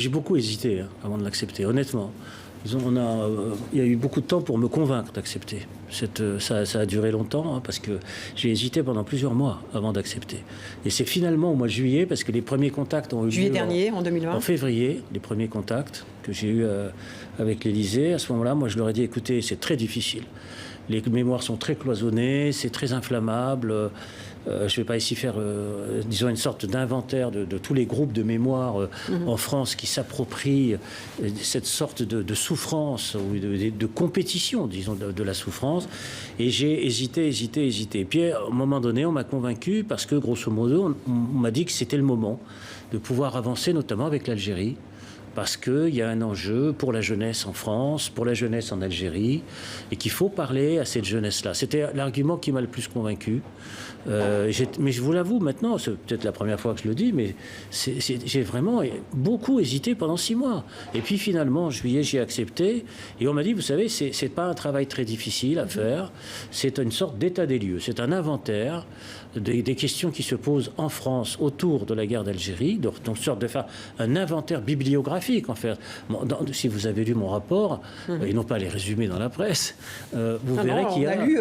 J'ai beaucoup hésité avant de l'accepter, honnêtement. Il y a eu beaucoup de temps pour me convaincre d'accepter. Ça a duré longtemps parce que j'ai hésité pendant plusieurs mois avant d'accepter. Et c'est finalement au mois de juillet, parce que les premiers contacts ont eu lieu juillet dernier, en 2020. En février, les premiers contacts que j'ai eus avec l'Élysée. À ce moment-là, moi je leur ai dit, écoutez, c'est très difficile. Les mémoires sont très cloisonnées, c'est très inflammable. Je ne vais pas ici faire, disons, une sorte d'inventaire de tous les groupes de mémoire en France qui s'approprient cette sorte de souffrance ou de compétition, disons, de la souffrance. Et j'ai hésité. Et puis, à un moment donné, on m'a convaincu parce que, grosso modo, on m'a dit que c'était le moment de pouvoir avancer, notamment avec l'Algérie. Parce qu'il y a un enjeu pour la jeunesse en France, pour la jeunesse en Algérie, et qu'il faut parler à cette jeunesse-là. C'était l'argument qui m'a le plus convaincu. Mais je vous l'avoue maintenant, c'est peut-être la première fois que je le dis, mais j'ai vraiment beaucoup hésité pendant 6 mois. Et puis finalement, en juillet, j'ai accepté. Et on m'a dit, vous savez, c'est pas un travail très difficile à faire. C'est une sorte d'état des lieux. C'est un inventaire des questions qui se posent en France autour de la guerre d'Algérie. Donc, une sorte de faire un inventaire bibliographique, en fait. Si vous avez lu mon rapport, et non pas les résumés dans la presse, vous verrez qu'il y a... On a lu,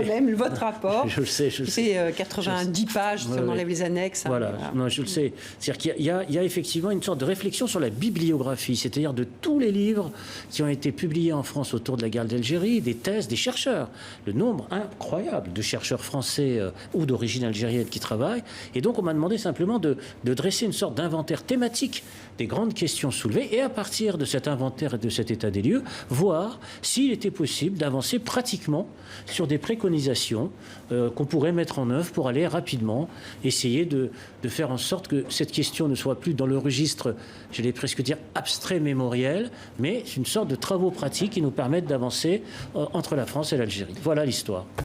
même votre rapport. Je le sais. C'est 90 pages, si on enlève les annexes. Voilà, non, je le sais. C'est-à-dire qu'il y a effectivement une sorte de réflexion sur la bibliographie, c'est-à-dire de tous les livres qui ont été publiés en France autour de la guerre d'Algérie, des thèses, des chercheurs. Le nombre incroyable de chercheurs français ou d'origine algérienne qui travaillent. Et donc, on m'a demandé simplement de dresser une sorte d'inventaire thématique des grandes questions soulevées et à partir de cet inventaire et de cet état des lieux, voir s'il était possible d'avancer pratiquement sur des préconisations qu'on pourrait mettre en œuvre pour aller rapidement essayer de faire en sorte que cette question ne soit plus dans le registre, j'allais presque dire, abstrait mémoriel, mais une sorte de travaux pratiques qui nous permettent d'avancer entre la France et l'Algérie. Voilà l'histoire.